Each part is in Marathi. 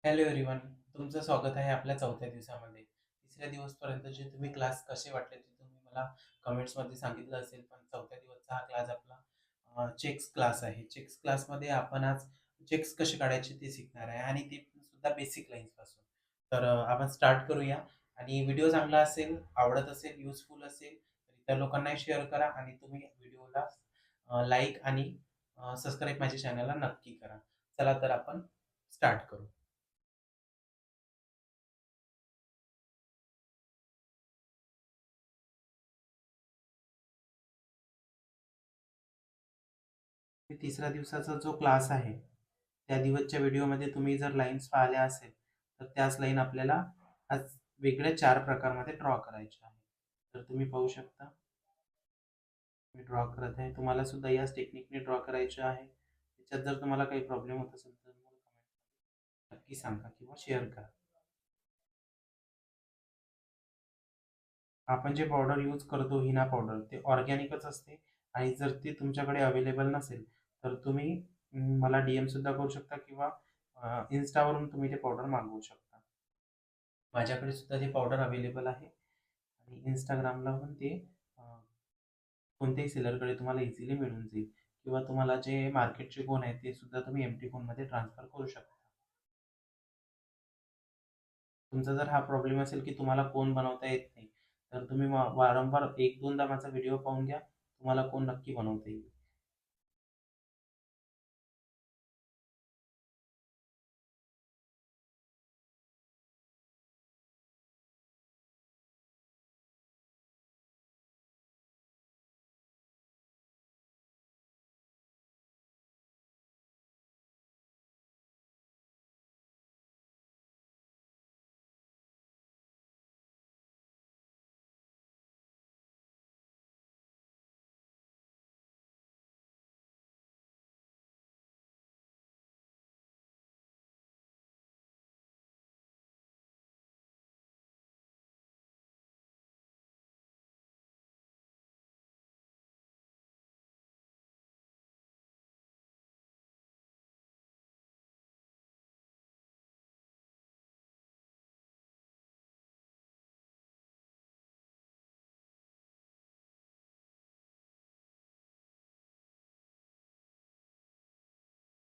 Hello everyone. तुमचं स्वागत आहे आपल्या चौथ्या दिवसामध्ये. तिसऱ्या दिवसपर्यंत जे तुम्ही क्लास कसे वाटले ते तुम्ही मला कमेंट्समध्ये सांगितलं असेल. पण चौथ्या दिवसचा हा क्लास आपला चेक्स क्लास आहे. चेक्स क्लासमध्ये आपण आज चेक्स कसे काढायचे ते शिकणार आहे आणि ते पण सुद्धा बेसिक लाईन्सपासून. तर आपण स्टार्ट करूया आणि व्हिडिओ चांगला असेल, आवडत असेल, युजफुल असेल तर इतर लोकांनाही शेअर करा आणि तुम्ही व्हिडिओला लाईक आणि सबस्क्राईब माझ्या चॅनलला नक्की करा. चला तर आपण स्टार्ट करू. तिसऱ्या दिवसाचा जो क्लास आहे, त्या दिवसच्या व्हिडिओमध्ये तुम्ही जर लाईन्स पाहिल्या असेल, तर त्याच लाईन आपल्याला आज वेगळ्या 4 प्रकारमध्ये ड्रॉ करायच्या आहेत. तर तुम्ही पाहू शकता, मी ड्रॉ करत आहे. तुम्हाला सुद्धा याच टेक्निकने ड्रॉ करायचे आहे. त्याच्यात जर तुम्हाला काही प्रॉब्लेम होत असेल, तर मला कमेंट नक्की सांगा किंवा शेअर करा. आपण जे पावडर यूज करतो हिना पावडर, ते ऑर्गॅनिकच असते आणि जर ती तुमच्याकडे अवेलेबल नसेल, तर तुम्ही मला डी-एम सुद्धा करू शकता किंवा Instaवरून तुम्ही ते पावडर मागवू शकता. माझ्याकडे सुद्धा ते पावडर अवेलेबल आहे आणि Instagramला पण ते अ, कोणत्याही सेलरकडे तुम्हाला इझिली मिळून जाईल किंवा तुम्हाला जे मार्केटचे कोन आहेत, ते सुद्धा तुम्ही एम्प्टी कोनमध्ये ट्रान्सफर करू शकता. तुमचा जर हा प्रॉब्लेम असेल, की तुम्हाला कोन बनवता येत नाही, तर तुम्ही वारंवार 1-2दा माझा व्हिडिओ पाहून घ्या. तुम्हाला कोन नक्की बनवता येईल.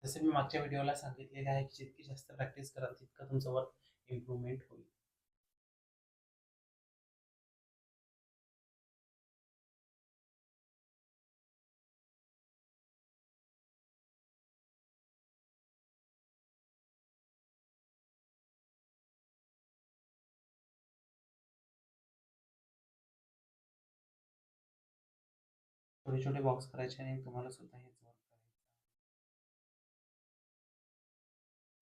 जसे मी मागच्या व्हिडिओला सांगितलेले आहे, की जितकी जास्त प्रॅक्टिस कराल, तितकं तुमचं वर्क इम्प्रूव्हमेंट होईल. छोटे-छोटे बॉक्स करायचे आणि तुम्हाला सुद्धा हेच वर्क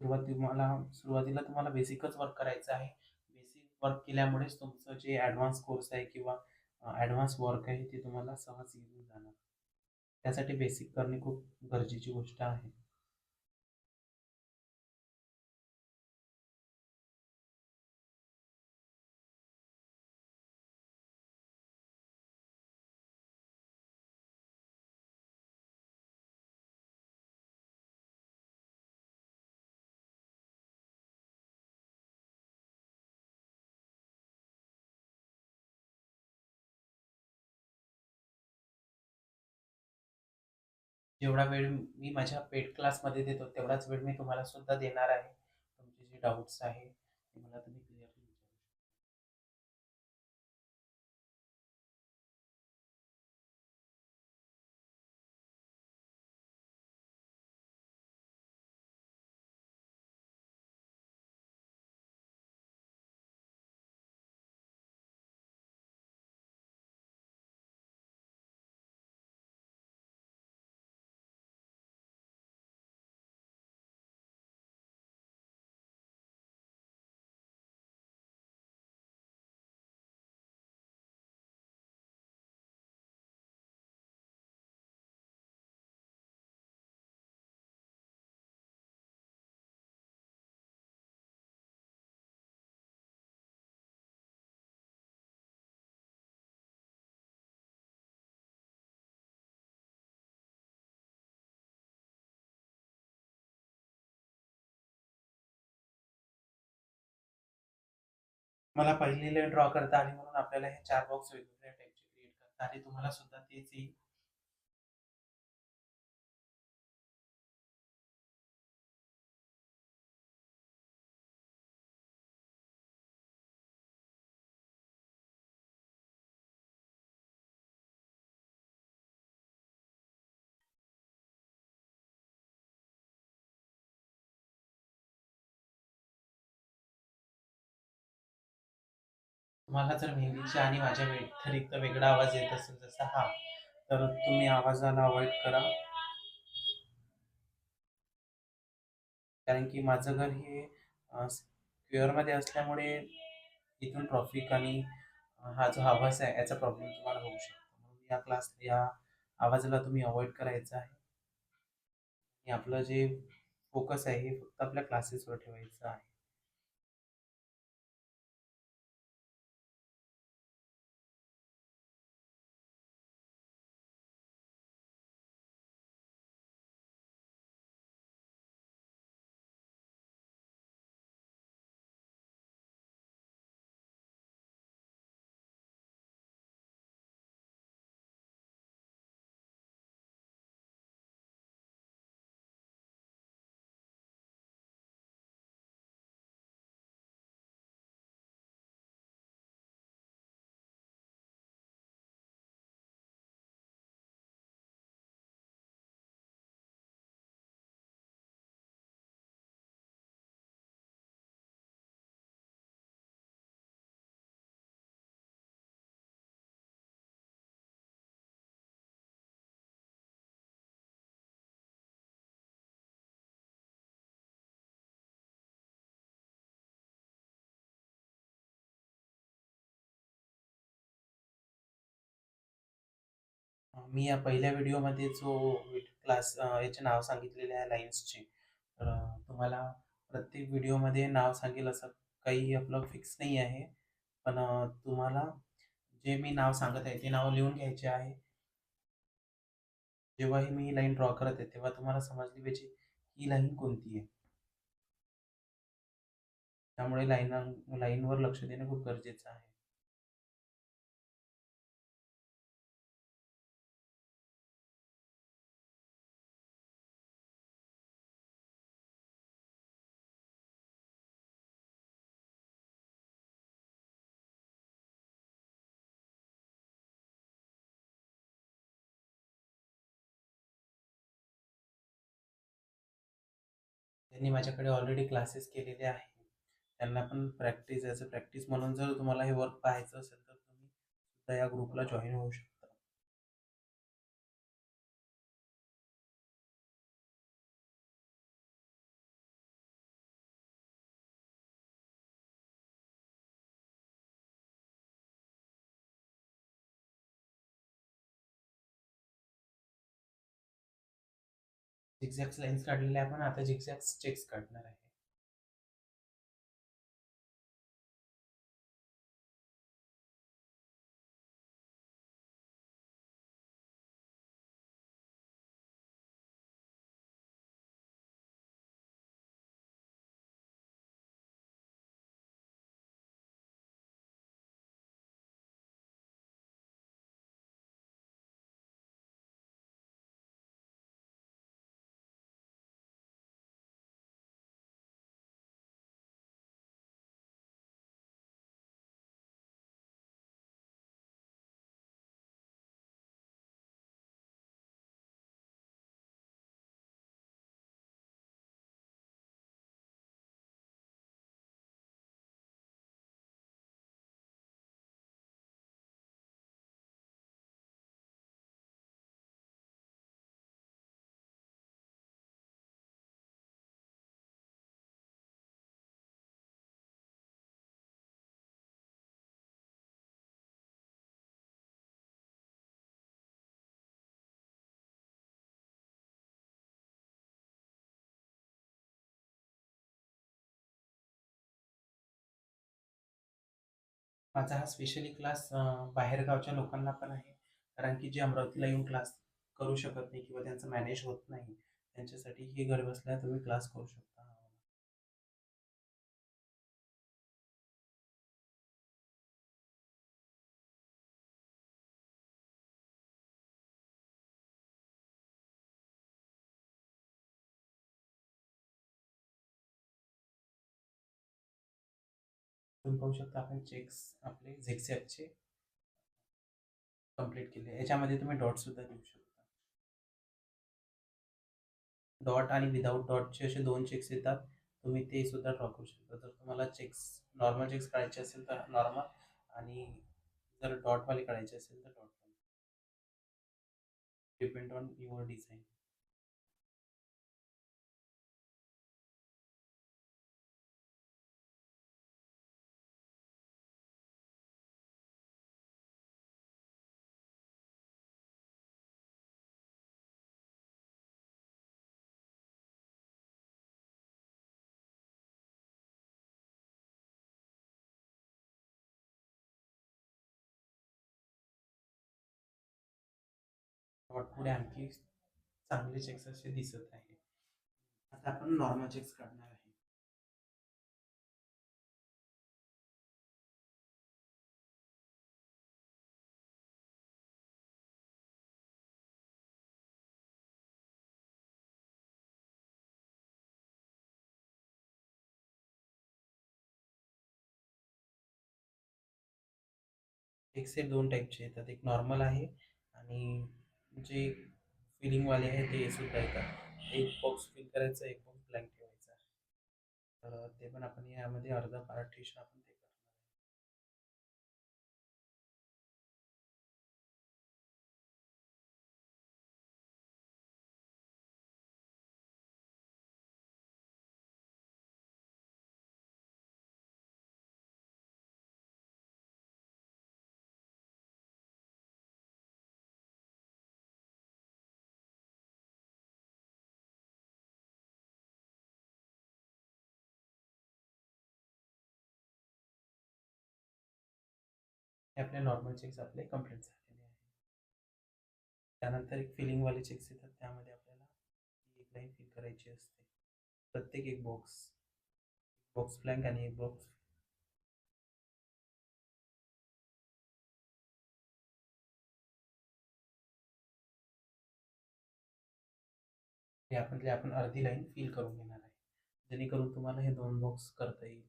करायचं आहे. सुरुवातीला तुम्हाला बेसिकच वर्क करायचं आहे. बेसिक वर्क केल्यामुळेच तुमचं जे ॲडव्हान्स कोर्स आहे किंवा ॲडव्हान्स वर्क आहे, ते तुम्हाला सहज येऊन जाणार. त्यासाठी बेसिक करणे खूप गरजेची गोष्ट आहे. जेवढा वेळ मी माझ्या पेड क्लासमध्ये देतो, तेवढाच वेळ मी तुम्हाला सुद्धा देणार आहे. तुमचे जे डाउट्स आहे, ते मला तुम्ही क्लिअरली विचारू शकता. मला पहिली लाईन ड्रॉ करता आली म्हणून आपल्याला हे 4 बॉक्स वेगवेगळ्या टाइपचे क्रिएट करता आले. तुम्हाला सुद्धा तेच येईल. तुम्हाला जर मेहंदीच्या आणि माझ्या व्यतिरिक्त वेगळा आवाज येत असेल जसा हा, तर तुम्ही आवाजाला अव्हॉइड करा. कारण की माझं घर हे स्क्वेअरमध्ये असल्यामुळे इथून ट्रॉफिक आणि हा जो आवाज आहे याचा प्रॉब्लेम तुम्हाला होऊ शकतो. म्हणून या आवाजाला तुम्ही अव्हॉइड करायचा आहे आणि आपलं जे फोकस आहे हे फक्त आपल्या क्लासेसवर ठेवायचं आहे. मी या पहिल्या व्हिडिओमध्ये जो क्लास याचे नाव सांगितलेले आहे लाईन्सचे, तर तुम्हाला प्रत्येक व्हिडिओमध्ये नाव सांगेल असं काही आपलं फिक्स नाही आहे. पण तुम्हाला जे मी नाव सांगत आहे ते नाव लिहून घ्यायचे आहे. जेव्हाही मी ही लाईन ड्रॉ करत आहे तेव्हा तुम्हाला समजली पाहिजे ही लाईन कोणती आहे. त्यामुळे लाईनवर लक्ष देणं खूप गरजेचं आहे. त्यांनी माझ्याकडे ऑलरेडी क्लासेस केलेले आहे. त्यांना पण प्रॅक्टिस म्हणून जर तुम्हाला हे वर्क पाहायचं असेल तर तुम्ही सुद्धा या ग्रुपला जॉईन होऊ शकता. झिगझॅग लाईन्स काढलेल्या आपण आता झिगझॅग चेक्स काढणार आहे. माझा हा स्पेशली क्लास बाहेरगावच्या लोकांना पण आहे. कारण की जे अमरावतीला येऊन क्लास करू शकत नाही किंवा त्यांचं मॅनेज होत नाही, त्यांच्यासाठी हे घर बसल्या तुम्ही क्लास करू शकता. तुम्ही पाहू शकता आपण चेक्स आपले झिगझॅगचे कंप्लीट केले. याच्यामध्ये तुम्ही डॉटसुद्धा देऊ शकता. डॉट आणि विदाऊट डॉटचे असे 2 चेक्स येतात. तुम्ही ते सुद्धा ड्रॉ करू शकता. जर तुम्हाला चेक्स नॉर्मल चेक्स काढायचे असेल तर नॉर्मल आणि जर डॉटवाले काढायचे असेल तर डॉटवाले. Depend on your design. Dot पुढे आणखी चांगले चेक्स असे दिसत आहे. आता आपण नॉर्मल चेक्स काढणार आहे. चेक्स हे 2 टाईपचे येतात. एक नॉर्मल आहे आणि जे फिलिंगवाले आहे ते सुद्धा येतात. एक बॉक्स फिल करायचा, एक बॉक्स ब्लँक ठेवायचा. तर ते पण आपण यामध्ये अर्धा पार्टिशन आपण ते करणार आहे. हे आपले नॉर्मल चेक्स आपले कंप्लीट झालेले आहे. त्यानंतर एक फिलिंगवाले चेक्स येतात. त्यामध्ये आपल्याला एक लाईन फिल करायची असते. प्रत्येक एक बॉक्स बॉक्स ब्लँक आणि एक बॉक्स. यामधले आपण अर्धी लाईन फिल करून घेणार आहे. जेणेकरून तुम्हाला हे 2 बॉक्स करता येईल.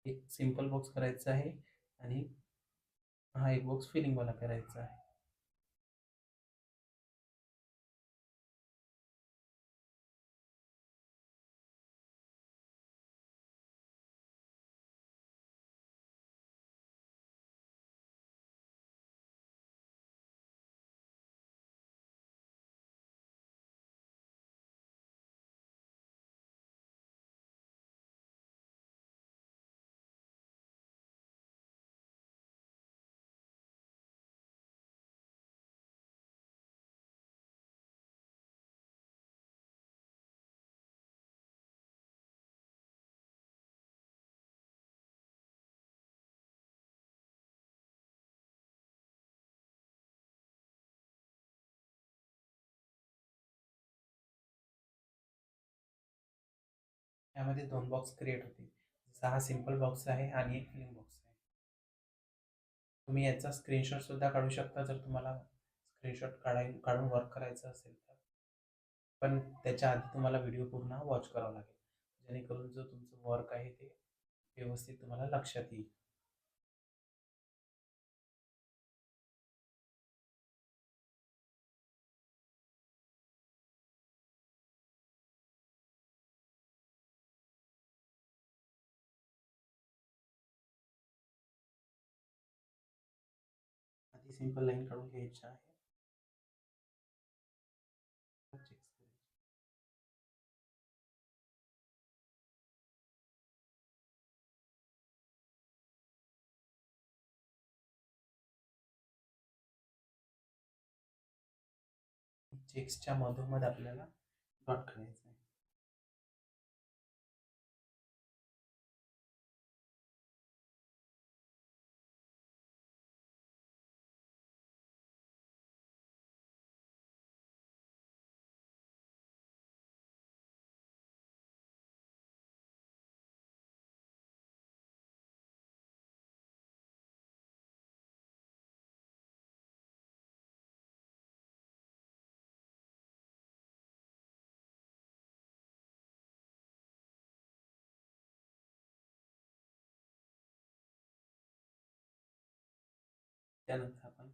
एक सिंपल बॉक्स करायचा आहे आणि हा एक बॉक्स फिलिंगवाला करायचा आहे. यामध्ये 2 बॉक्स क्रिएट होतील. जसा हा सिंपल बॉक्स आहे आणि एक फिलिंग बॉक्स आहे. तुम्ही याचा स्क्रीनशॉट सुद्धा काढू शकता जर तुम्हाला स्क्रीनशॉट काढून वर्क करायचं असेल तर. पण त्याच्या आधी तुम्हाला व्हिडिओ पूर्ण वॉच करावा लागेल. जेणेकरून जो तुमचं वर्क आहे ते व्यवस्थित तुम्हाला लक्षात येईल. आधी सिंपल लाईन काढून घ्यायची आहे. चेक्सच्या मधोमध आपल्याला डॉट करायचं आहे. त्यानंतर आपण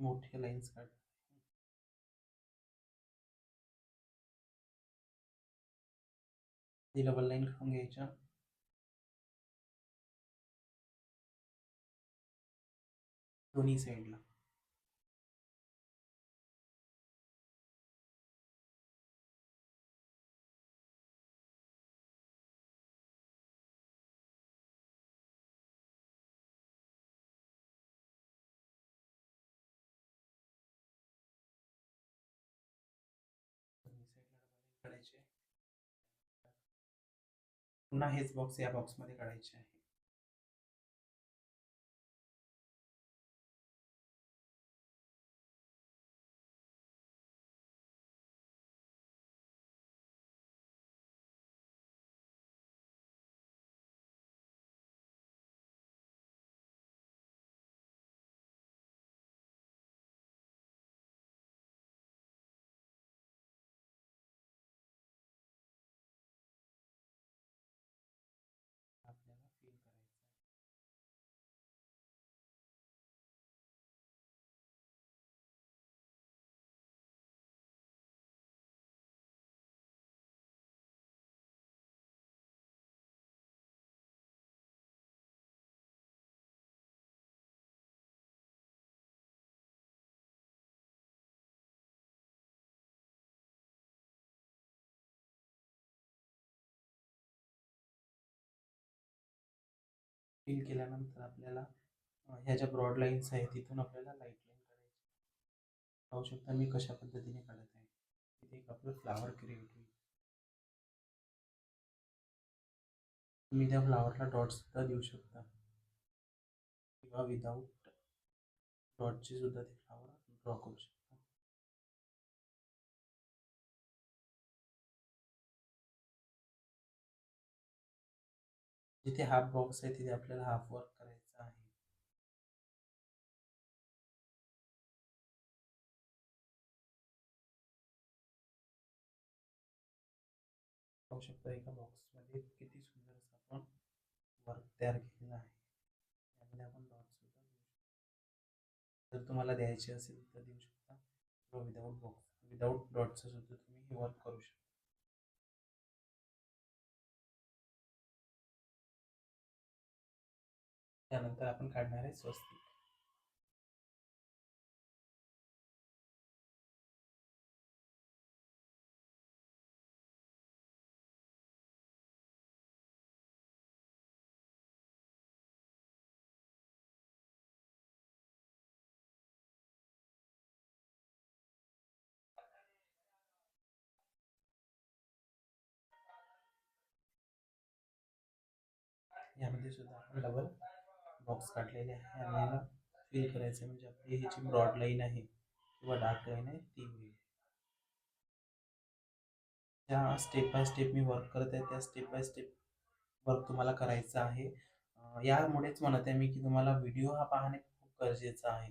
मोठे लाईन्स काढ डबल लाईन काढून घ्यायच्या. दोन्ही साईडला. दोन्ही साईडला डबल लाईन काढायचे. पुन्हा हेच बॉक्स या बॉक्समध्ये काढायचे आहे. आपल्याला फिल करायचं आहे. फिल केल्यानंतर आपल्याला ह्या ज्या ब्रॉड लाईन्स आहेत तिथून आपल्याला लाईट लाईन काढायची. पाहू शकता मी कशा पद्धतीने काढत आहे. इथे एक आपलं फ्लावर क्रिएट होईल. तुम्ही त्या फ्लावरला डॉट सुद्धा देऊ शकता किंवा विदाऊट डॉटचे सुद्धा ते फ्लावर ड्रॉ करू शकता. जिथे हाफ बॉक्स आहे तिथे आपल्याला हाफ वर्क करायचं आहे. पाहू शकता एका बॉक्समध्ये किती सुंदर असं आपण वर्क तयार केलेलं आहे. त्यामध्ये आपण डॉट सुद्धा देऊ शकता. जर तुम्हाला द्यायचे असेल तर देऊ शकता किंवा विदाऊट डॉटचं सुद्धा तुम्ही हे वर्क करू शकता. त्यानंतर आपण काढणार आहे स्वस्तिक. यामध्ये सुद्धा आपण डबल बॉक्स काढलेले आहे आणि याला फिल करायचं म्हणजे आपली ही जी ब्रॉड लाईन आहे किंवा डार्क लाईन आहे ती होईल. ज्या step by step me work करत आहे त्या स्टेप बाय स्टेप वर्क तुम्हाला करायचं आहे. यामुळेच म्हणत आहे मी की तुम्हाला व्हिडिओ हा पाहणे खूप गरजेचं आहे.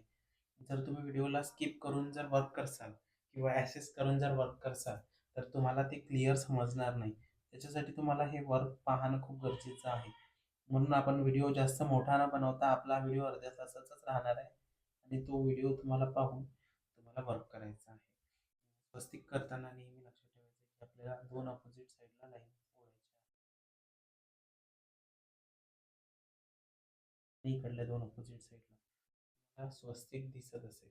जर तुम्ही व्हिडिओला स्किप करून जर वर्क करसाल किंवा ॲसेस करून जर वर्क करसाल तर तुम्हाला ते क्लिअर समजणार नाही. त्याच्यासाठी तुम्हाला हे वर्क पाहणं खूप गरजेचं आहे. म्हणून आपण व्हिडिओ जास्त मोठा न बनवता आपला व्हिडिओ अर्ध्या तासाचाच राहणार आहे आणि तो व्हिडिओ तुम्हाला पाहून तुम्हाला वर्क करायचा आहे. स्वस्तिक करताना नेहमी लक्षात ठेवायचं की आपल्याला दोन अपोजिट साईडला लाईन ओढायच्या आहे. इकडल्या दोन अपोजिट साईडला स्वस्तिक दिसत असेल,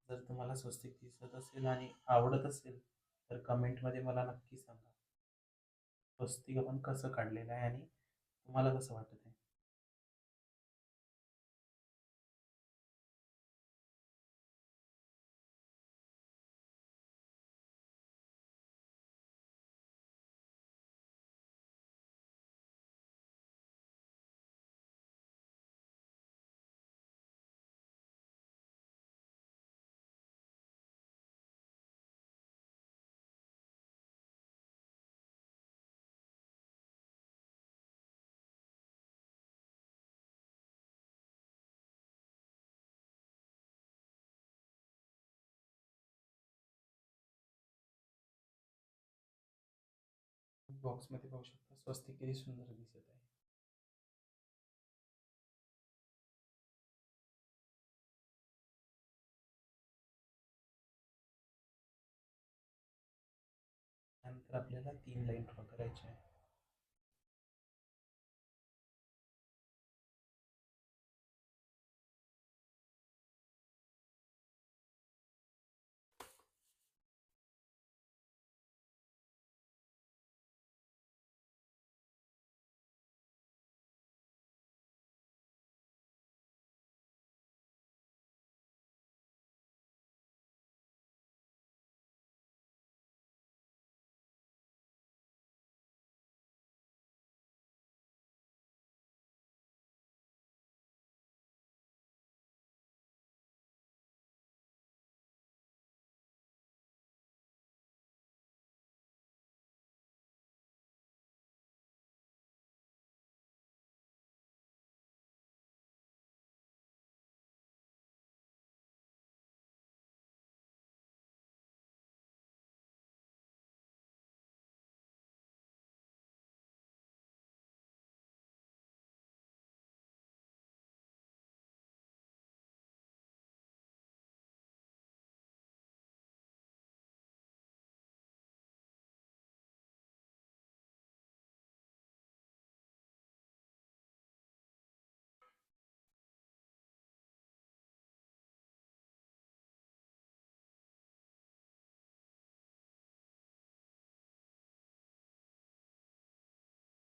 जर तुम्हाला स्वस्तिक दिसत असेल आणि आवडत असेल तर कमेंटमध्ये मला नक्की सांगा. स्वस्तिक आपण कसं काढलेलं आहे आणि तुम्हाला कसं वाटत आहे. बॉक्समध्ये पाहू शकता स्वस्तिक किती सुंदर दिसत आहे. तर आपल्याला 3 लाईन ड्रॉ करायच्या आहे.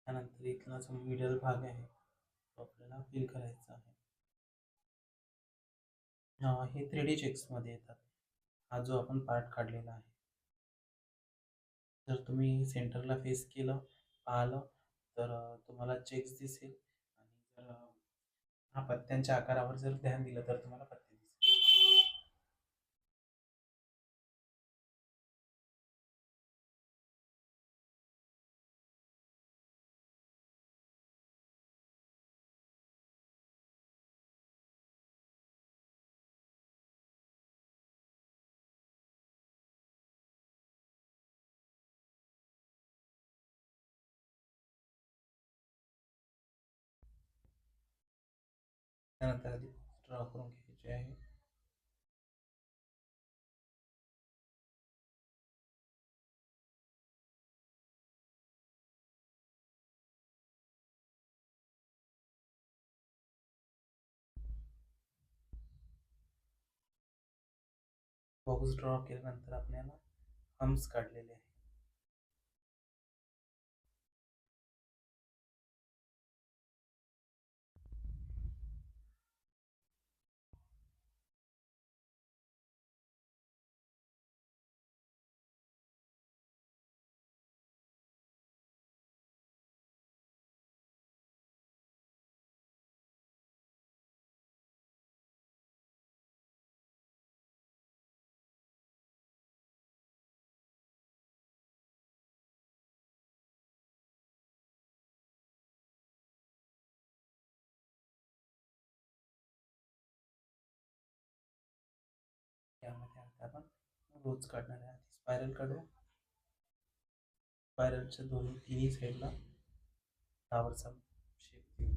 त्यानंतर इथला जो मिडल भाग आहे तो आपल्याला फिल करायचा आहे. हे 3D चेक्समध्ये येतात. हा जो आपण पार्ट काढलेला आहे. जर तुम्ही सेंटरला फेस केलं, पाहिलं तर तुम्हाला चेक्स दिसेल आणि जर हा पत्त्यांच्या आकारावर जर ध्यान दिलं तर तुम्हाला पत्ते दिसेल. त्यानंतर आधी ड्रॉ करून घ्यायचे आहे. बॉक्स ड्रॉ केल्यानंतर आपल्याला हम्स काढलेले आहे. यामध्ये आता आपण रोज काढणार आहे. आधी स्पायरल काढू. स्पायरलच्या तिन्ही साईडला फ्लावरचा शेप देऊ.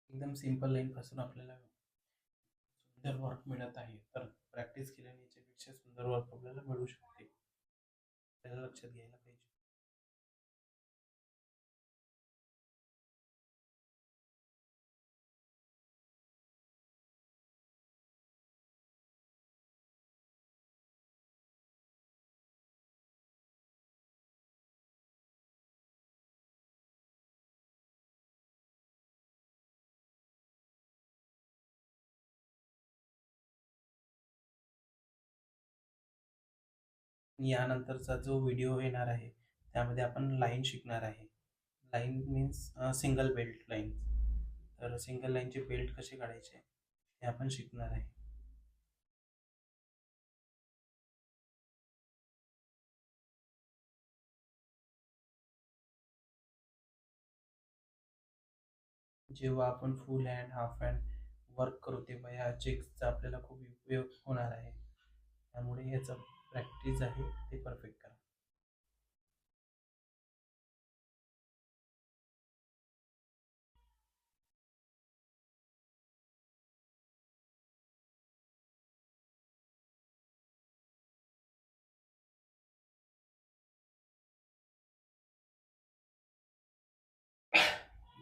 एकदम सिंपल लाईन पासून आपल्याला सुंदर वर्क मिळत आहे. तर प्रॅक्टिस केल्याने याच्यापेक्षा सुंदर वर्क आपल्याला मिळू शकते. त्याला लक्षात घ्यायला पाहिजे. यानंतरचा जो व्हिडिओ येणार आहे, त्यामध्ये आपण लाईन शिकणार आहे. Line means single belt line. तर सिंगल लाईनचे बेल्ट कसे काढायचे हे आपण शिकणार आहे. जेव्हा आपण फुल हँड, हाफ हँड वर्क करू तेव्हा ह्या चेक्सचा आपल्याला खूप उपयोग होणार आहे. त्यामुळे याचं प्रॅक्टिस आहे ते परफेक्ट करा.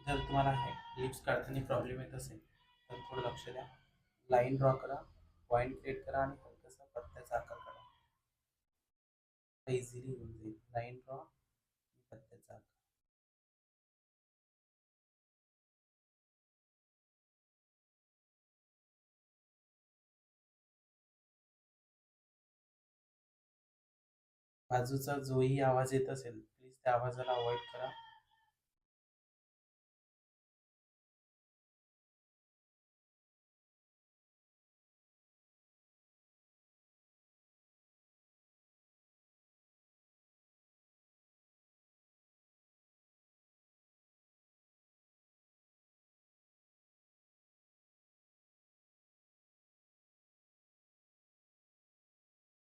जर तुम्हाला लिप्स काढताना प्रॉब्लेम येत असेल तर थोडं लक्ष द्या. लाईन ड्रॉ करा, पॉईंट क्रिएट करा आणि हलकासा पत्त्याचा आकार करा. इझिली होऊन जाईल. लाईन ड्रॉ, पत्त्याचा आकार. बाजूचा जोही आवाज येत असेल प्लीज त्या आवाजाला अवॉइड करा.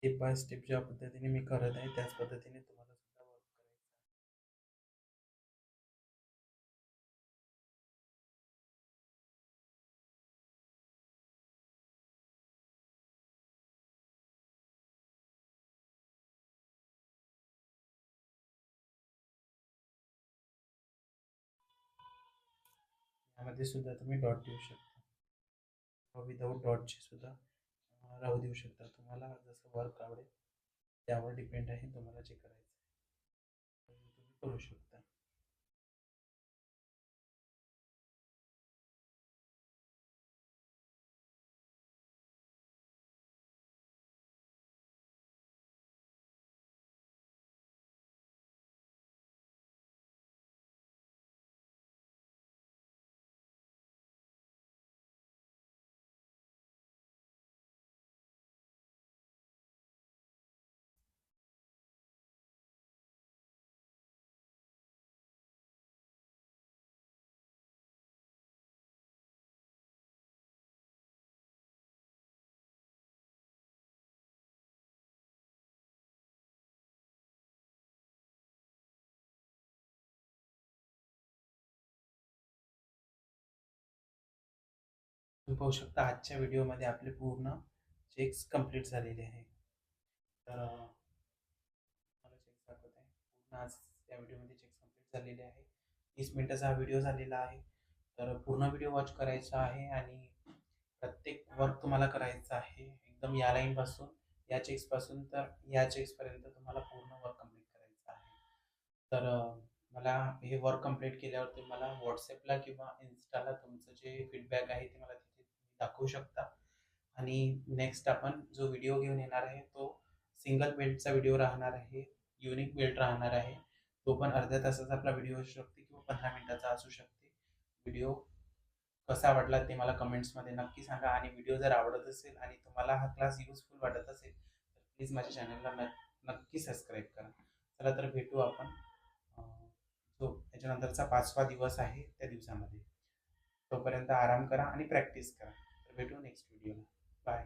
स्टेप बाय स्टेप ज्या पद्धतीने मी करत आहे त्याच पद्धतीने तुम्हाला सुद्धा वर्क करायचं आहे. यामध्ये सुद्धा तुम्ही डॉट देऊ शकता व विदाऊट डॉटची सुद्धा राहू देऊ शकता. तुम्हाला जसं वर्क आवडेल त्यावर डिपेंड आहे तुम्हाला जे करायचं आहे तुम्ही करू शकता. तुम्ही पाहू शकता आजच्या व्हिडिओमध्ये आपले पूर्ण चेक्स कंप्लीट झालेले आहे. तर मला चेक्स दाखवत आहे. पूर्ण आज या व्हिडिओमध्ये चेक्स कंप्लीट झालेले आहे. 30 मिनिटाचा हा व्हिडिओ झालेला आहे. तर पूर्ण व्हिडिओ वॉच करायचा आहे आणि प्रत्येक वर्क तुम्हाला करायचं आहे. एकदम या लाईनपासून, या चेक्सपासून तर या चेक्सपर्यंत तुम्हाला पूर्ण वर्क कंप्लीट करायचं आहे. तर मला हे वर्क कंप्लीट केल्यावरती मला WhatsAppला किंवा Instaला तुमचं जे फीडबॅक आहे ते मला तिथे दाखवू शकता. आणि नेक्स्ट आपण जो व्हिडिओ घेऊन येणार आहे तो सिंगल बेल्टचा व्हिडिओ राहणार आहे. युनिक बेल्ट राहणार आहे. तो पण अर्ध्या तासाचा आपला व्हिडिओ असू शकते किंवा 15 मिनिटाचा असू शकते. व्हिडिओ कसा वाटला ते मला कमेंट्समध्ये नक्की सांगा आणि व्हिडिओ जर आवडत असेल आणि तुम्हाला हा क्लास युजफुल वाटत असेल तर प्लीज माझ्या चॅनलला नक्की सबस्क्राईब करा. चला तर भेटू आपण जो त्याच्यानंतरचा 5वा दिवस आहे त्या दिवसामध्ये. तोपर्यंत आराम करा आणि प्रॅक्टिस करा. तर भेटू नेक्स्ट व्हिडिओला. बाय.